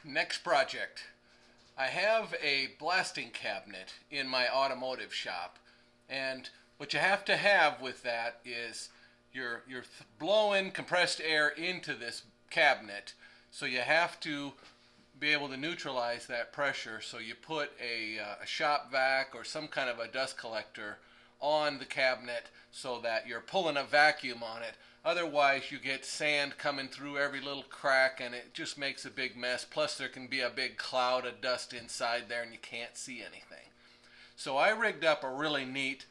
Next project. I have a blasting cabinet in my automotive shop, and what you have to have with that is you're blowing compressed air into this cabinet, so you have to be able to neutralize that pressure. So you put a Shopvac or some kind of a dust collector on the cabinet so that you're pulling a vacuum on it. Otherwise you get sand coming through every little crack and it just makes a big mess. Plus there can be a big cloud of dust inside there and you can't see anything. So I rigged up a really neat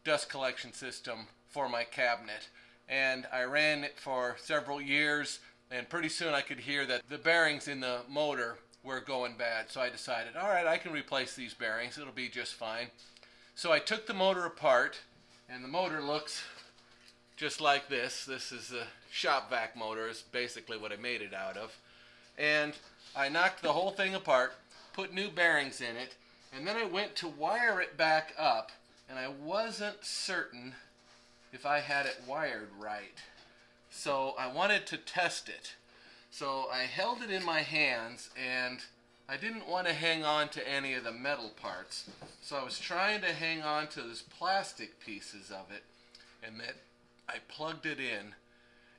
dust collection system for my cabinet, and I ran it for several years, and pretty soon I could hear that the bearings in the motor were going bad. So I decided, all right, I can replace these bearings, it'll be just fine. So I took the motor apart, and the motor looks just like this. This is a Shopvac motor, is basically what I made it out of. And I knocked the whole thing apart, put new bearings in it, and then I went to wire it back up, and I wasn't certain if I had it wired right. So I wanted to test it. So I held it in my hands, and I didn't want to hang on to any of the metal parts. So I was trying to hang on to these plastic pieces of it, and then I plugged it in,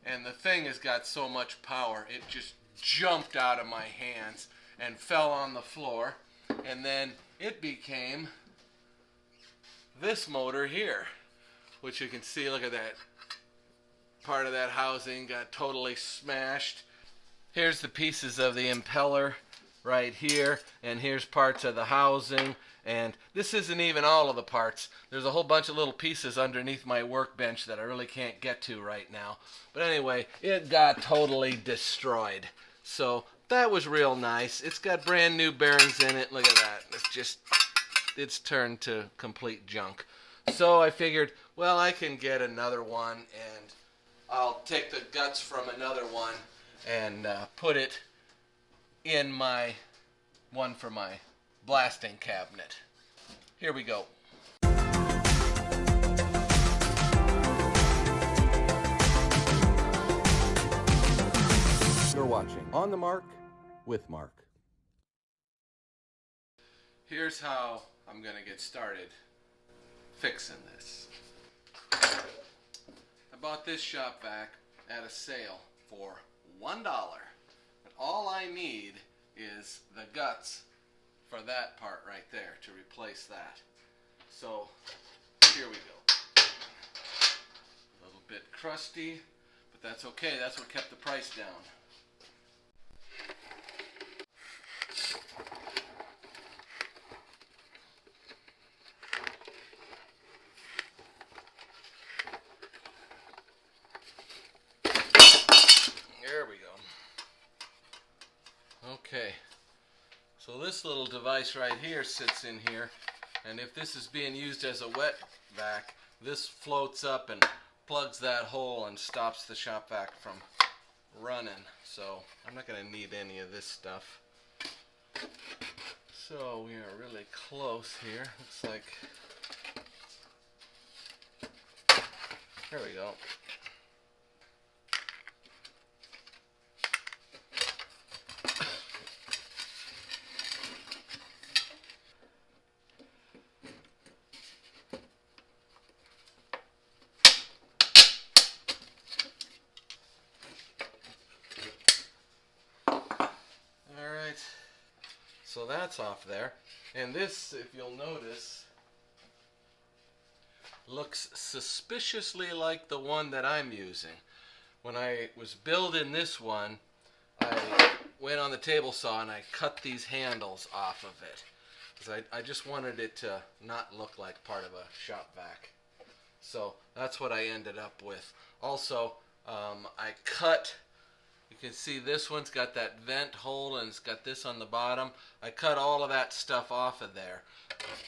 and the thing has got so much power it just jumped out of my hands and fell on the floor, and then it became this motor here, which you can see. Look at that. Part of that housing got totally smashed. Here's the pieces of the impeller right here, and here's parts of the housing, and this isn't even all of the parts. There's a whole bunch of little pieces underneath my workbench that I really can't get to right now. But anyway, it got totally destroyed. So that was real nice. It's got brand new bearings in it. Look at that. It's turned to complete junk. So I figured, well, I can get another one, and I'll take the guts from another one and put it in my one for my blasting cabinet. Here we go. You're watching On the Mark with Mark. Here's how I'm going to get started fixing this. I bought this Shopvac at a sale for $1. But all I need is the guts for that part right there to replace that. So here we go. A little bit crusty, but that's okay. That's what kept the price down. There we go. Okay, so this little device right here sits in here, and if this is being used as a wet vac, this floats up and plugs that hole and stops the Shopvac from running. So I'm not going to need any of this stuff. So we are really close here. Looks like, there we go. So that's off there, and this, if you'll notice, looks suspiciously like the one that I'm using. When I was building this one, I went on the table saw and I cut these handles off of it, because I just wanted it to not look like part of a Shopvac. So that's what I ended up with. Also, I cut, you can see this one's got that vent hole and it's got this on the bottom. I cut all of that stuff off of there.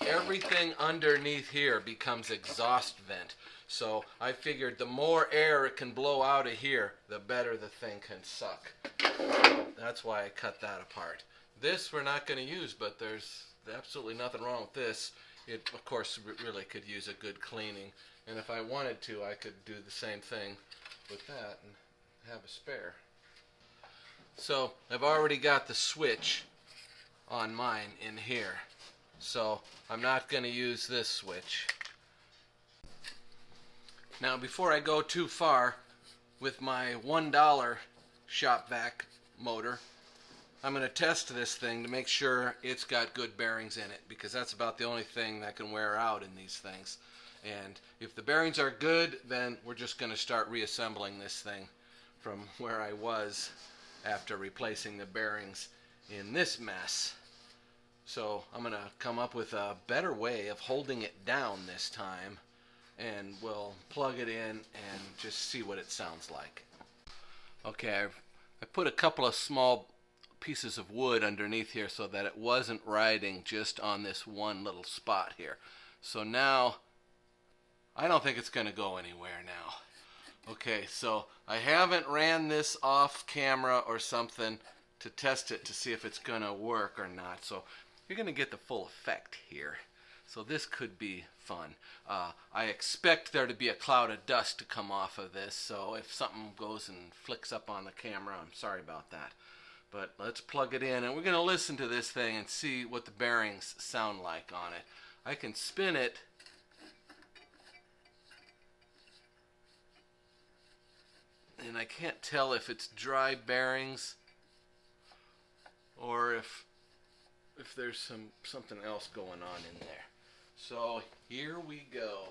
Everything underneath here becomes exhaust vent. So I figured the more air it can blow out of here, the better the thing can suck. That's why I cut that apart. This we're not going to use, but there's absolutely nothing wrong with this. It, of course, really could use a good cleaning. And if I wanted to, I could do the same thing with that and have a spare. So I've already got the switch on mine in here. So I'm not going to use this switch. Now before I go too far with my $1 Shopvac motor, I'm going to test this thing to make sure it's got good bearings in it, because that's about the only thing that can wear out in these things. And if the bearings are good, then we're just going to start reassembling this thing from where I was after replacing the bearings in this mess. So I'm going to come up with a better way of holding it down this time, and we'll plug it in and just see what it sounds like. Okay, I put a couple of small pieces of wood underneath here so that it wasn't riding just on this one little spot here. So now I don't think it's going to go anywhere now. Okay, so I haven't ran this off camera or something to test it to see if it's going to work or not. So you're going to get the full effect here. So this could be fun. I expect there to be a cloud of dust to come off of this, so if something goes and flicks up on the camera, I'm sorry about that. But let's plug it in, and we're going to listen to this thing and see what the bearings sound like on it. I can spin it. And I can't tell if it's dry bearings or if there's something else going on in there. So here we go.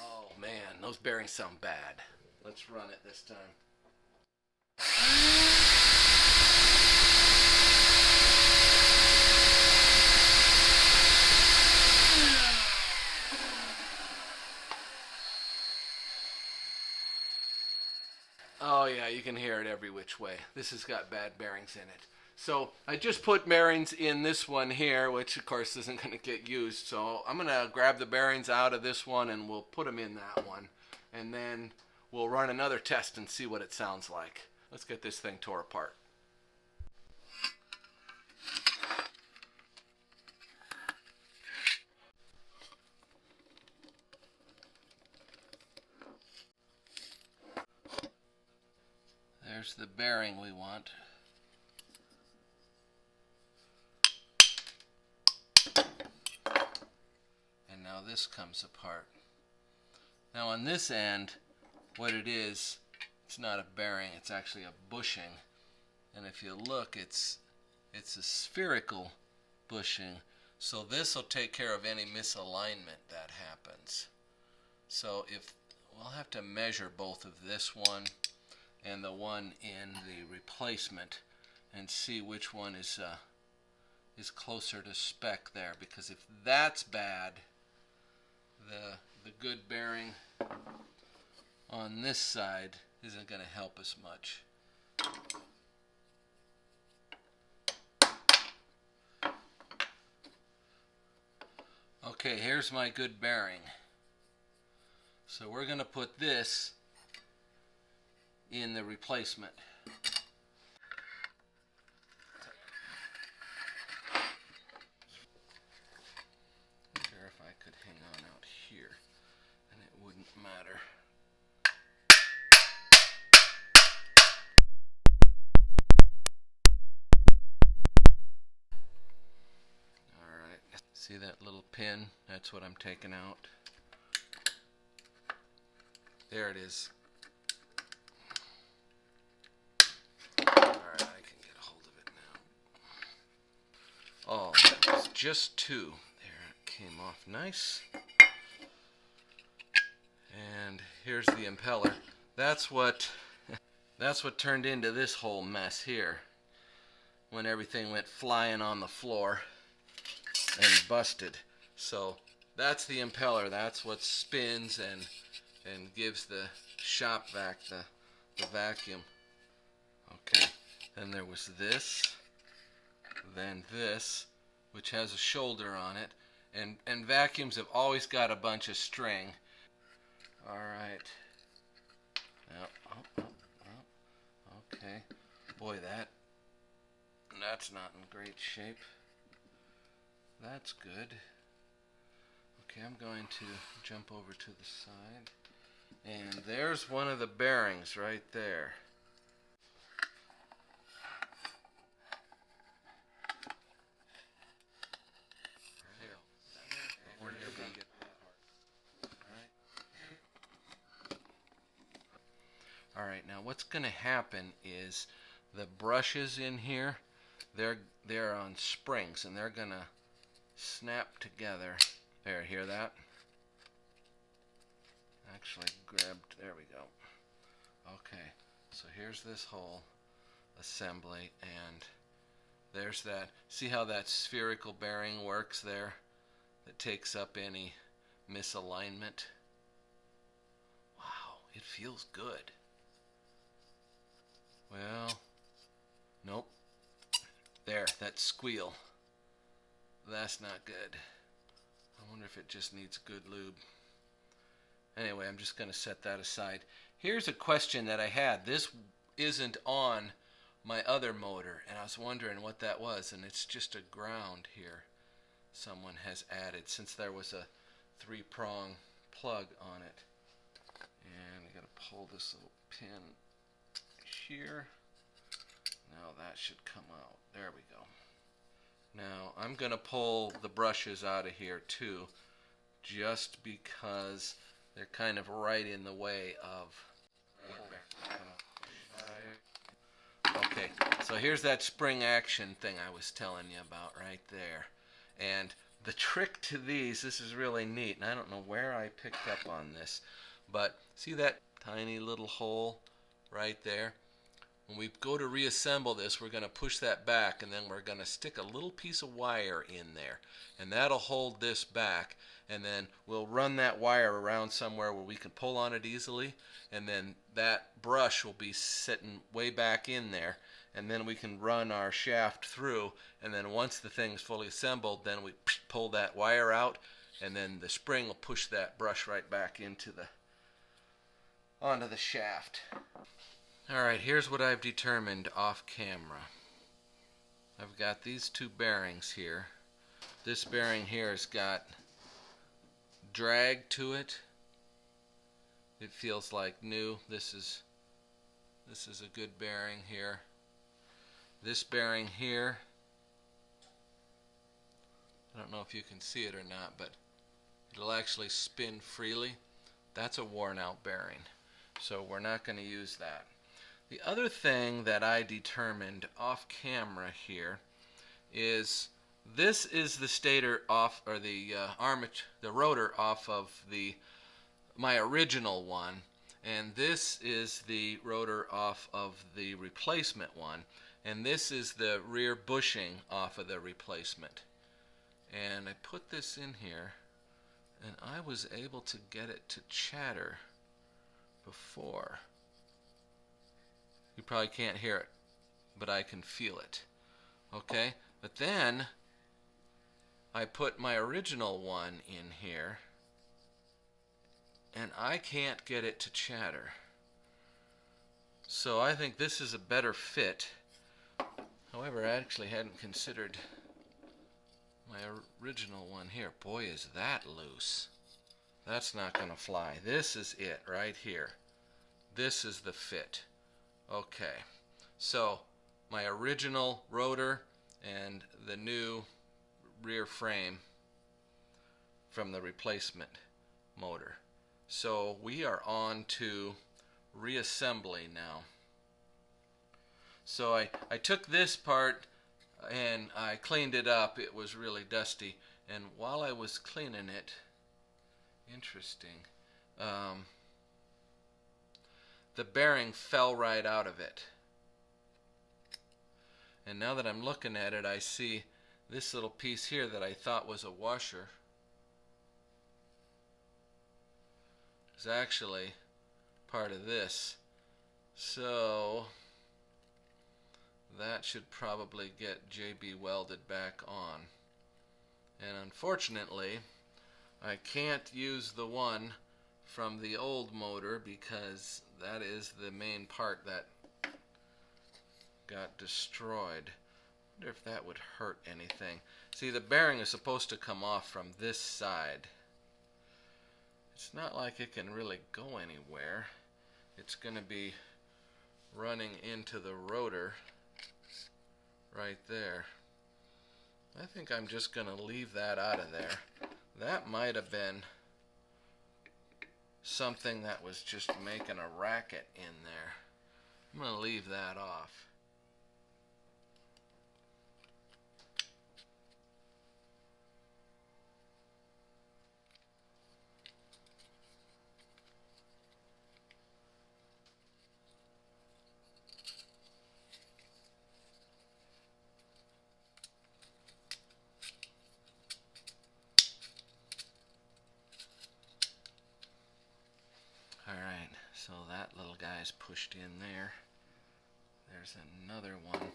Oh man, those bearings sound bad. Let's run it this time. Oh yeah, you can hear it every which way. This has got bad bearings in it. So I just put bearings in this one here, which of course isn't going to get used. So I'm going to grab the bearings out of this one and we'll put them in that one. And then we'll run another test and see what it sounds like. Let's get this thing tore apart. There's the bearing we want. And now this comes apart. Now on this end, what it is, it's not a bearing, it's actually a bushing. And if you look, it's a spherical bushing. So this will take care of any misalignment that happens. So if we'll have to measure both of this one and the one in the replacement and see which one is closer to spec there, because if that's bad, the good bearing on this side isn't going to help us much. Okay, here's my good bearing. So we're going to put this in the replacement. Sure, if I could hang on out here, and it wouldn't matter. Alright, see that little pin? That's what I'm taking out. There it is. Alright, I can get a hold of it now. Oh, that was just two. There, it came off nice. And here's the impeller. That's what turned into this whole mess here, when everything went flying on the floor and busted. So that's the impeller. That's what spins and gives the Shopvac the vacuum. Okay, then there was this, then this, which has a shoulder on it, and vacuums have always got a bunch of string. Alright. Okay. Boy, that's not in great shape. That's good. Okay, I'm going to jump over to the side And there's one of the bearings right there. Alright, now what's going to happen is the brushes in here, they're on springs and they're going to snap together. There, hear that? Actually grabbed, there we go. Okay, so here's this whole assembly, and there's that. See how that spherical bearing works there? That takes up any misalignment. Wow, it feels good. Well, nope. There, that squeal. That's not good. I wonder if it just needs good lube. Anyway, I'm just going to set that aside. Here's a question that I had. This isn't on my other motor, and I was wondering what that was, and it's just a ground here someone has added since there was a 3-prong plug on it. And I got to pull this little pin here. Now that should come out. There we go. Now I'm going to pull the brushes out of here too, just because they're kind of right in the way of. Okay, so here's that spring action thing I was telling you about right there. And the trick to these, this is really neat, and I don't know where I picked up on this, but see that tiny little hole right there? When we go to reassemble this, we're going to push that back, and then we're going to stick a little piece of wire in there, and that'll hold this back, and then we'll run that wire around somewhere where we can pull on it easily, and then that brush will be sitting way back in there, and then we can run our shaft through, and then once the thing's fully assembled, then we pull that wire out, and then the spring will push that brush right back into onto the shaft. Alright, here's what I've determined off camera. I've got these 2 bearings here. This bearing here has got drag to it. It feels like new. This is a good bearing here. This bearing here, I don't know if you can see it or not, but it'll actually spin freely. That's a worn out bearing, so we're not going to use that. The other thing that I determined off camera here is this is the stator off, or the rotor off of my original one, and this is the rotor off of the replacement one, and this is the rear bushing off of the replacement. And I put this in here, and I was able to get it to chatter before. You probably can't hear it, but I can feel it. Okay? But then I put my original one in here, and I can't get it to chatter. So I think this is a better fit. However, I actually hadn't considered my original one here. Boy, is that loose. That's not going to fly. This is it right here. This is the fit. Okay, so my original rotor and the new rear frame from the replacement motor. So we are on to reassembly now. So I took this part and I cleaned it up. It was really dusty, and while I was cleaning it, interesting, the bearing fell right out of it. And now that I'm looking at it, I see this little piece here that I thought was a washer is actually part of this. So that should probably get JB welded back on. And unfortunately, I can't use the one from the old motor because that is the main part that got destroyed. I wonder if that would hurt anything. See, the bearing is supposed to come off from this side. it's not like it can really go anywhere. It's going to be running into the rotor right there. I think I'm just going to leave that out of there. That might have been something that was just making a racket in there. I'm going to leave that off. Alright, so that little guy's pushed in there. There's another one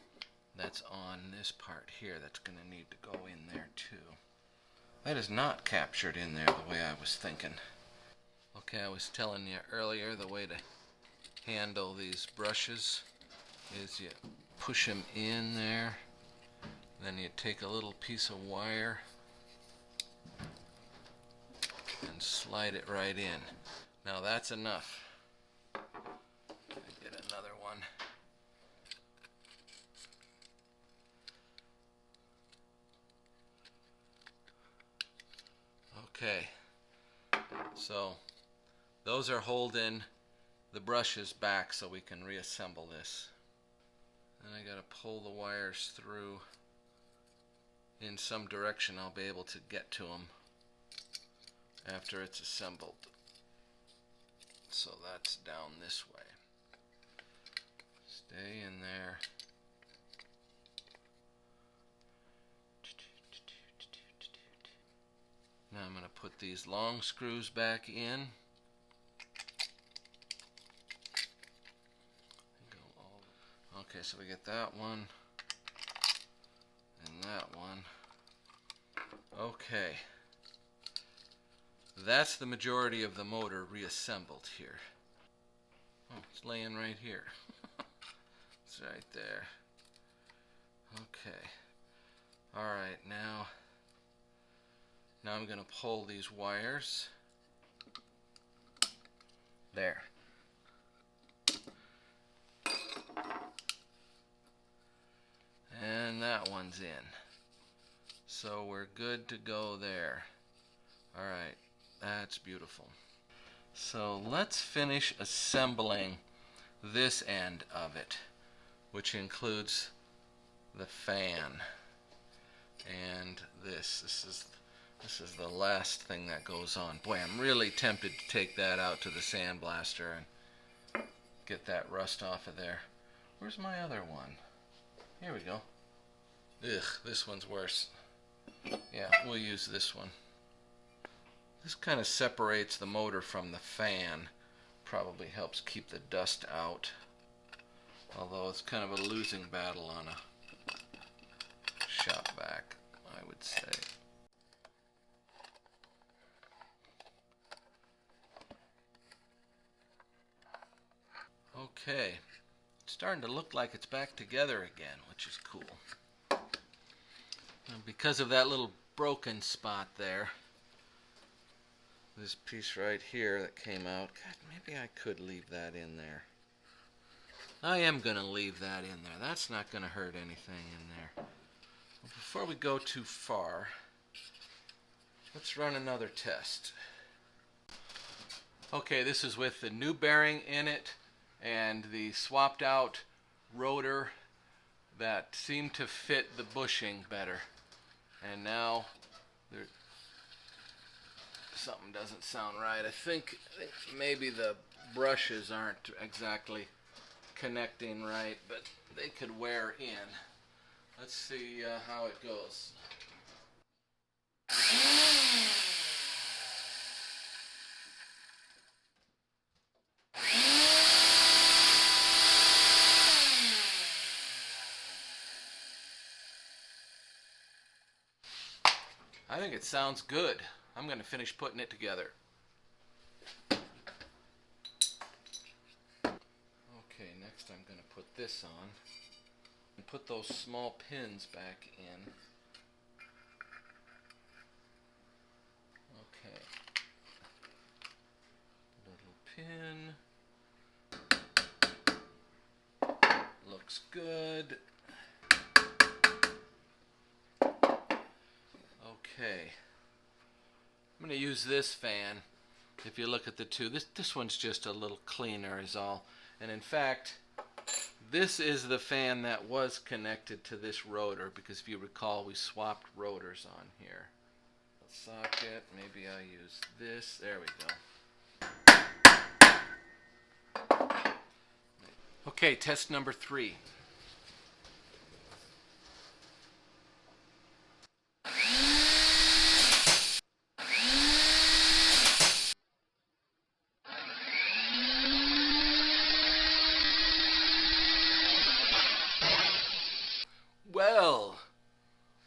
that's on this part here that's going to need to go in there too. That is not captured in there the way I was thinking. Okay, I was telling you earlier the way to handle these brushes is you push them in there, then you take a little piece of wire and slide it right in. Now that's enough. Get another one. Okay, so those are holding the brushes back so we can reassemble this. Then I gotta pull the wires through in some direction. I'll be able to get to them after it's assembled. So that's down this way. Stay in there. Now I'm going to put these long screws back in. Okay, so we get that one and that one. Okay. That's the majority of the motor reassembled here. Oh, it's laying right here. It's right there. Okay. Alright, now I'm going to pull these wires. There. And that one's in. So we're good to go there. Alright, that's beautiful. So let's finish assembling this end of it, which includes the fan and this. This is the last thing that goes on. Boy, I'm really tempted to take that out to the sandblaster and get that rust off of there. Where's my other one? Here we go. Ugh, this one's worse. Yeah, we'll use this one. This kind of separates the motor from the fan. Probably helps keep the dust out. Although it's kind of a losing battle on a Shopvac, I would say. Okay, it's starting to look like it's back together again, which is cool. And because of that little broken spot there, this piece right here that came out, God, maybe I could leave that in there. I am going to leave that in there. That's not going to hurt anything in there. Before we go too far, let's run another test. Okay, this is with the new bearing in it and the swapped out rotor that seemed to fit the bushing better. And now something doesn't sound right. I think maybe the brushes aren't exactly connecting right, but they could wear in. Let's see how it goes. I think it sounds good. I'm going to finish putting it together. Okay, next I'm going to put this on and put those small pins back in. Okay. pin. Looks good. Okay. I'm going to use this fan. If you look at the two, this one's just a little cleaner is all. And in fact, this is the fan that was connected to this rotor, because if you recall, we swapped rotors on here. Socket, maybe I'll use this. There we go. Okay, test number 3. Well,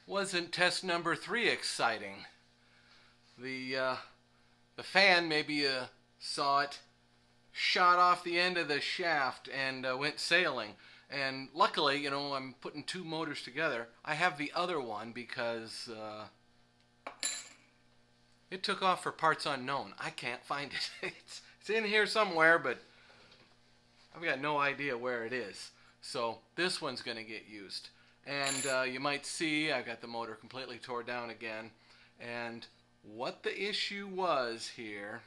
wasn't test number 3 exciting? The fan, maybe you saw it, shot off the end of the shaft and went sailing. And luckily, you know, I'm putting 2 motors together. I have the other one because it took off for parts unknown. I can't find it. It's in here somewhere, but I've got no idea where it is. So this one's going to get used. And you might see I got the motor completely tore down again. And what the issue was here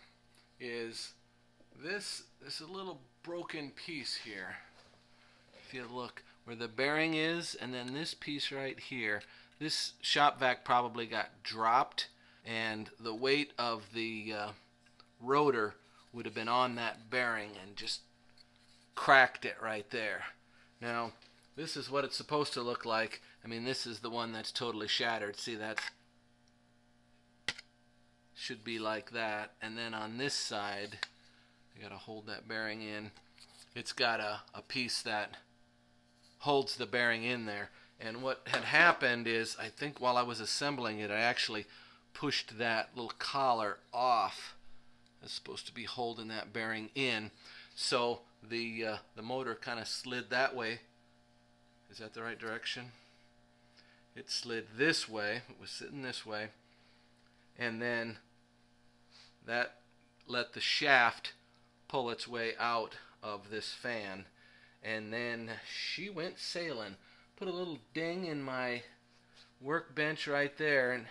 is this little broken piece here. If you look where the bearing is, and then this piece right here, this Shopvac probably got dropped, and the weight of the rotor would have been on that bearing and just cracked it right there. Now, this is what it's supposed to look like. I mean, this is the one that's totally shattered. See, that should be like that. And then on this side, you got to hold that bearing in. It's got a piece that holds the bearing in there. And what had happened is, I think while I was assembling it, I actually pushed that little collar off. It's supposed to be holding that bearing in. So the motor kind of slid that way. Is that the right direction? It slid this way. It was sitting this way. And then that let the shaft pull its way out of this fan. And then she went sailing. Put a little ding in my workbench right there. And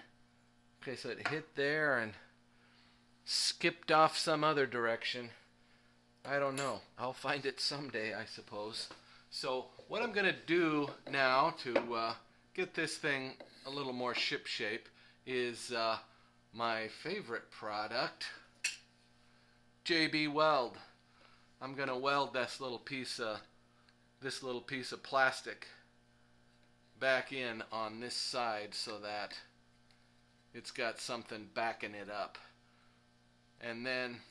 okay, so it hit there and skipped off some other direction. I don't know. I'll find it someday, I suppose. So what I'm going to do now to get this thing a little more shipshape is my favorite product, JB Weld. I'm going to weld this little piece of plastic back in on this side so that it's got something backing it up. And then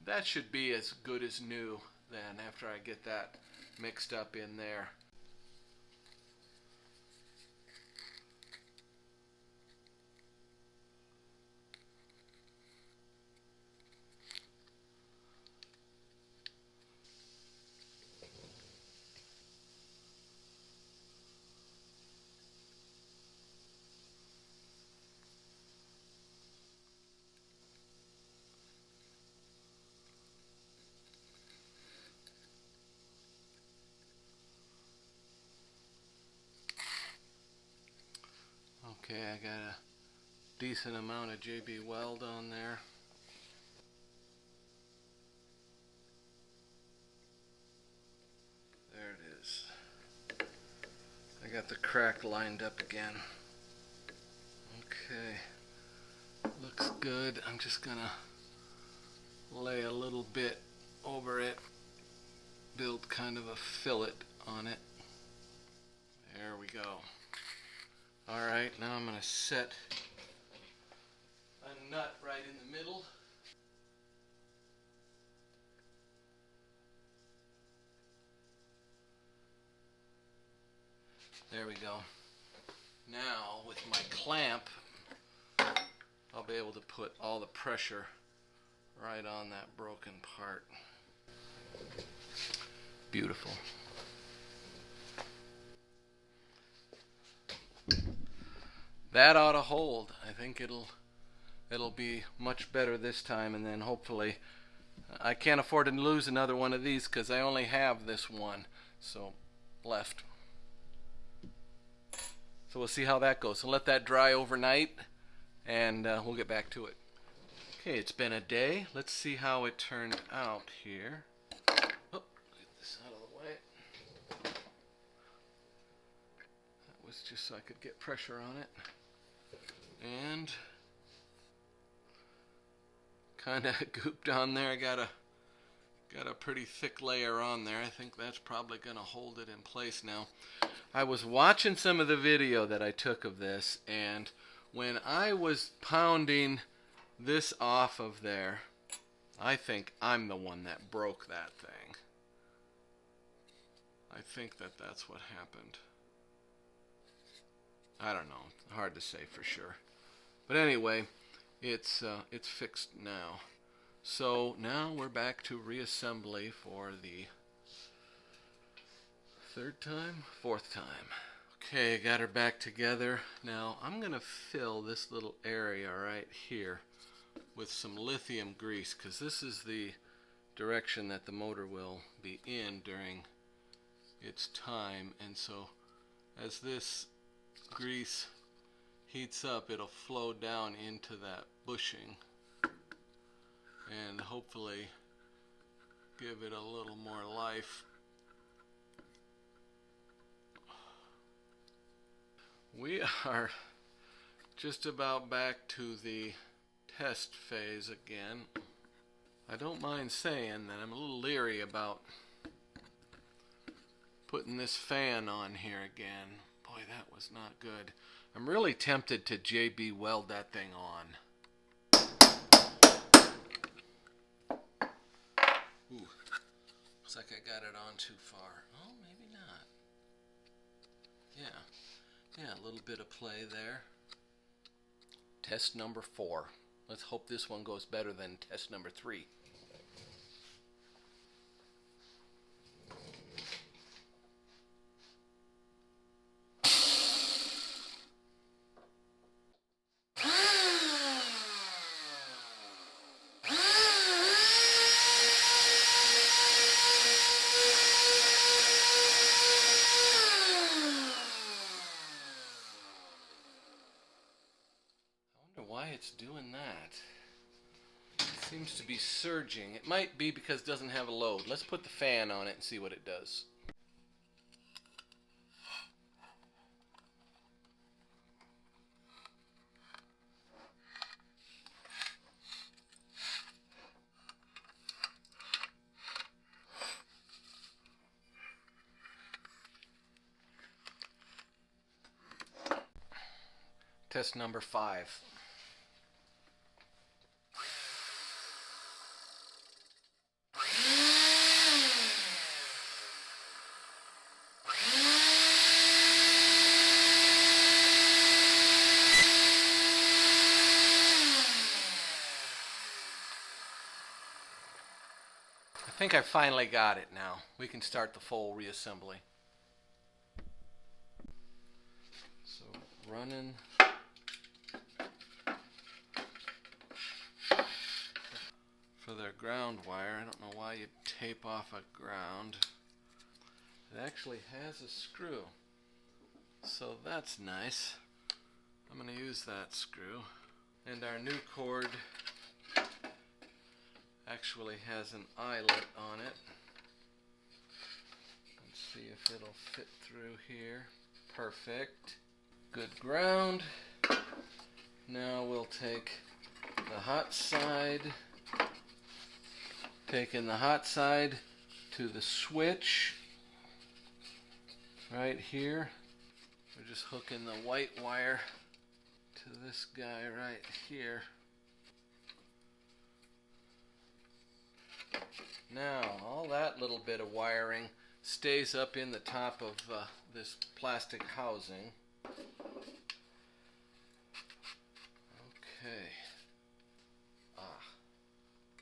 that should be as good as new then after I get that mixed up in there. Okay, I got a decent amount of JB Weld on there. There it is. I got the crack lined up again. Okay, looks good. I'm just gonna lay a little bit over it, build kind of a fillet on it. There we go. Alright, now I'm going to set a nut right in the middle. There we go. Now, with my clamp, I'll be able to put all the pressure right on that broken part. Beautiful. That ought to hold. I think it'll be much better this time, and then hopefully I can't afford to lose another one of these because I only have this one. So, left. So we'll see how that goes. So let that dry overnight, and we'll get back to it. Okay, it's been a day. Let's see how it turned out here. Oh, get this out of the way. That was just so I could get pressure on it. And kind of gooped on there. I got a pretty thick layer on there. I think that's probably going to hold it in place now. I was watching some of the video that I took of this, and when I was pounding this off of there, I think I'm the one that broke that thing. I think that's what happened. I don't know. Hard to say for sure. But anyway, it's fixed now. So now we're back to reassembly for the fourth time. Okay, got her back together. Now I'm going to fill this little area right here with some lithium grease, because this is the direction that the motor will be in during its time. And so as this grease heats up, it'll flow down into that bushing and hopefully give it a little more life. We are just about back to the test phase again. I don't mind saying that I'm a little leery about putting this fan on here again. Boy, that was not good. I'm really tempted to JB weld that thing on. Ooh, looks like I got it on too far. Oh, maybe not. Yeah, a little bit of play there. Test number 4. Let's hope this one goes better than test number 3. Why it's doing that. It seems to be surging. It might be because it doesn't have a load. Let's put the fan on it and see what it does. Test number 5. I think I finally got it now. We can start the full reassembly. So running for the ground wire. I don't know why you tape off a ground. It actually has a screw, so that's nice. I'm going to use that screw. And our new cord actually has an eyelet on it. Let's see if it'll fit through here. Perfect. Good ground. Now we'll take the hot side, taking the hot side to the switch right here. We're just hooking the white wire to this guy right here. Now, all that little bit of wiring stays up in the top of this plastic housing. Okay.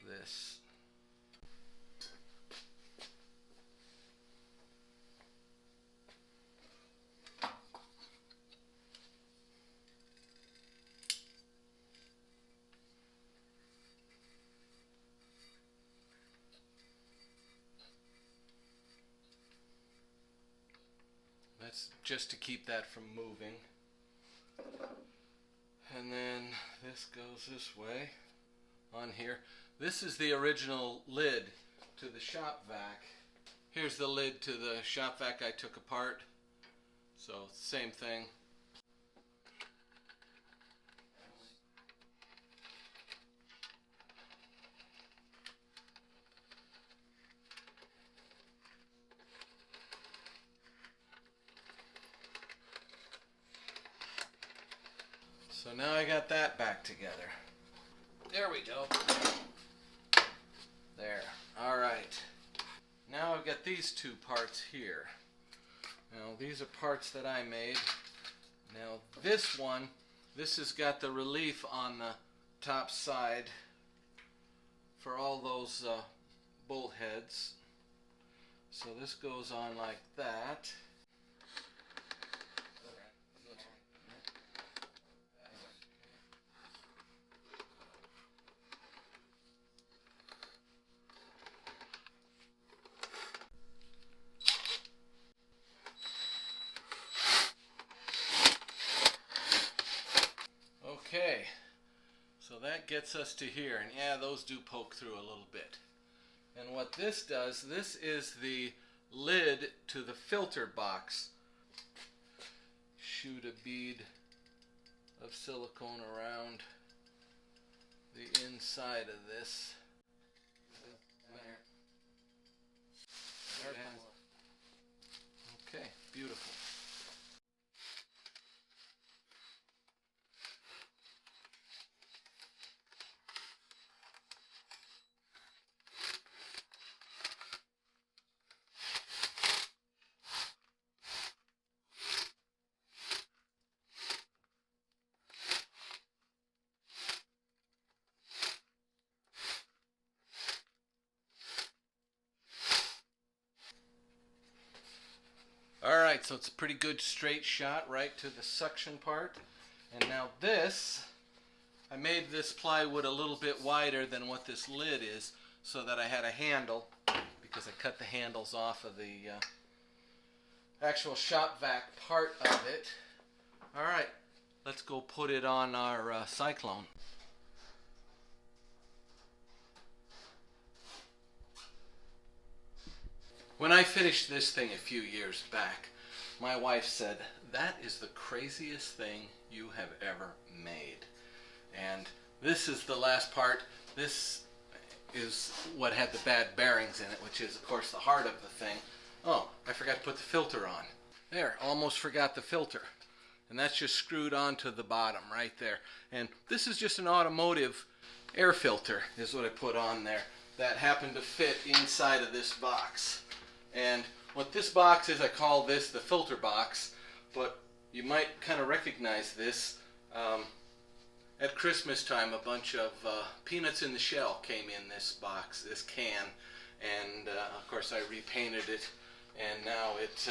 This. That's just to keep that from moving. And then this goes this way on here. This is the original lid to the Shopvac. Here's the lid to the Shopvac I took apart. So same thing. So now I got that back together. There we go. There. Alright. Now I've got these two parts here. Now these are parts that I made. Now this one, this has got the relief on the top side for all those bolt heads. So this goes on like that. Okay, so that gets us to here, and yeah, those do poke through a little bit. And what this does, this is the lid to the filter box. Shoot a bead of silicone around the inside of this. Okay, beautiful. Alright, so it's a pretty good straight shot right to the suction part. And now this, I made this plywood a little bit wider than what this lid is so that I had a handle, because I cut the handles off of the actual Shopvac part of it. Alright, let's go put it on our Cyclone. When I finished this thing a few years back, my wife said, "That is the craziest thing you have ever made." And this is the last part. This is what had the bad bearings in it, which is, of course, the heart of the thing. Oh, I forgot to put the filter on. There, almost forgot the filter. And that's just screwed onto the bottom right there. And this is just an automotive air filter, is what I put on there, that happened to fit inside of this box. And what this box is, I call this the filter box, but you might kind of recognize this. At Christmas time, a bunch of peanuts in the shell came in this box, this can, and of course I repainted it, and now it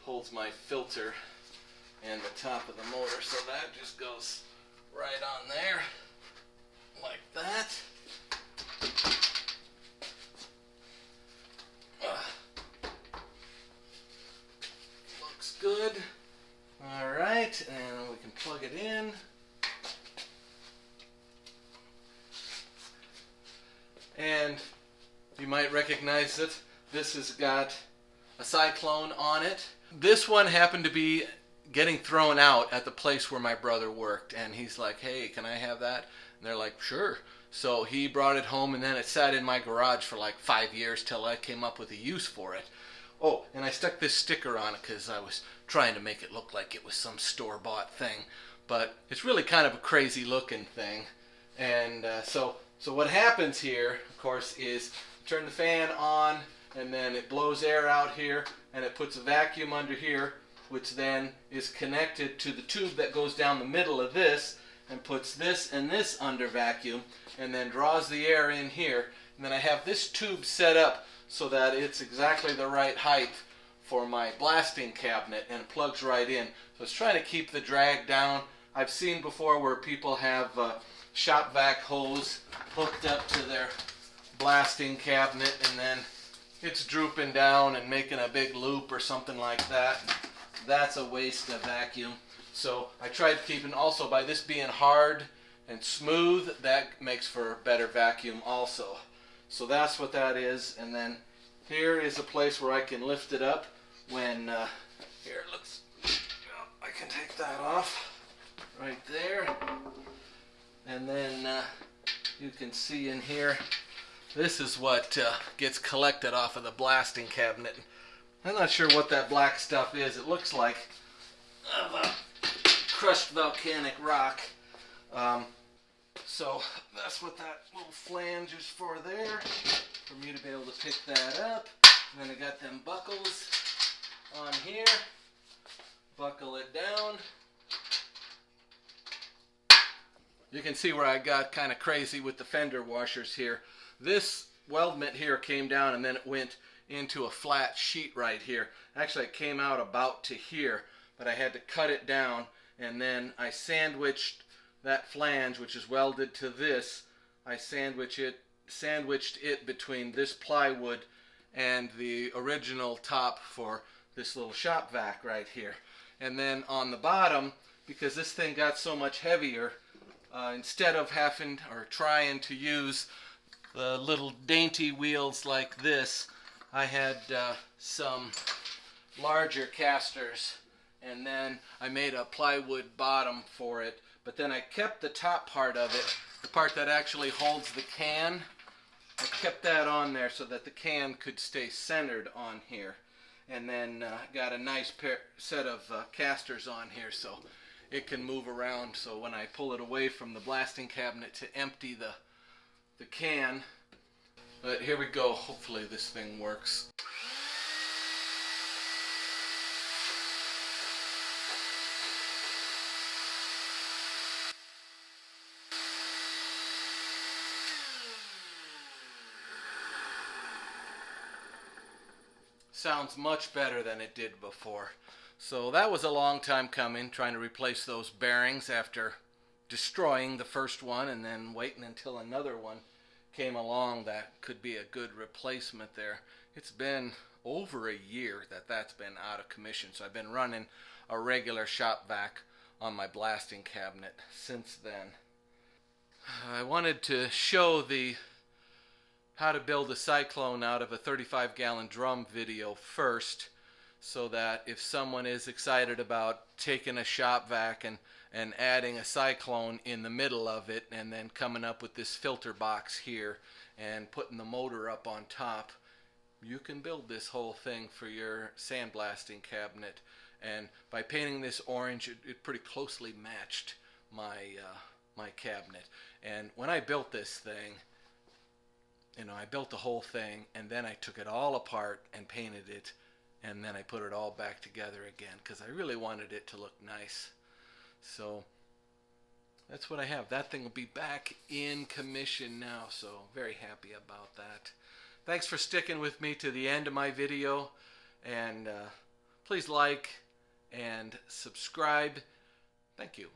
holds my filter and the top of the motor, so that just goes right on there, like that. Looks good. Alright, and we can plug it in. And you might recognize it. This has got a Cyclone on it. This one happened to be getting thrown out at the place where my brother worked, and he's like, "Hey, can I have that?" And they're like, "Sure." So he brought it home, and then it sat in my garage for like 5 years till I came up with a use for it. Oh, and I stuck this sticker on it because I was trying to make it look like it was some store-bought thing, but it's really kind of a crazy looking thing. And so what happens here, of course, is turn the fan on, and then it blows air out here, and it puts a vacuum under here, which then is connected to the tube that goes down the middle of this, and puts this and this under vacuum, and then draws the air in here. And then I have this tube set up so that it's exactly the right height for my blasting cabinet, and it plugs right in. So it's trying to keep the drag down. I've seen before where people have Shopvac hose hooked up to their blasting cabinet, and then it's drooping down and making a big loop or something like that, that's a waste of vacuum. So I tried keeping, also by this being hard and smooth, that makes for better vacuum also. So that's what that is. And then here is a place where I can lift it up when, here, I can take that off right there. And then you can see in here, this is what gets collected off of the blasting cabinet. I'm not sure what that black stuff is. It looks like crushed volcanic rock. So that's what that little flange is for there, for me to be able to pick that up. And then I got them buckles on here. Buckle it down. You can see where I got kind of crazy with the fender washers here. This weldment here came down and then it went into a flat sheet right here. Actually, it came out about to here, but I had to cut it down, and then I sandwiched that flange, which is welded to this. I sandwiched it between this plywood and the original top for this little Shopvac right here. And then on the bottom, because this thing got so much heavier, instead of having or trying to use the little dainty wheels like this, I had some larger casters, and then I made a plywood bottom for it. But then I kept the top part of it, the part that actually holds the can. I kept that on there so that the can could stay centered on here. And then got a nice set of casters on here so it can move around. So when I pull it away from the blasting cabinet to empty the can. But here we go. Hopefully this thing works. Sounds much better than it did before. So that was a long time coming, trying to replace those bearings after destroying the first one and then waiting until another one came along that could be a good replacement there. It's been over a year that that's been out of commission, so I've been running a regular Shopvac on my blasting cabinet since then. I wanted to show the how to build a cyclone out of a 35-gallon drum video first, so that if someone is excited about taking a Shopvac and adding a cyclone in the middle of it and then coming up with this filter box here and putting the motor up on top, you can build this whole thing for your sandblasting cabinet. And by painting this orange, it pretty closely matched my my cabinet. And when I built this thing, I built the whole thing, and then I took it all apart and painted it, and then I put it all back together again because I really wanted it to look nice. So that's what I have. That thing will be back in commission now, so very happy about that. Thanks for sticking with me to the end of my video, and please like and subscribe. Thank you.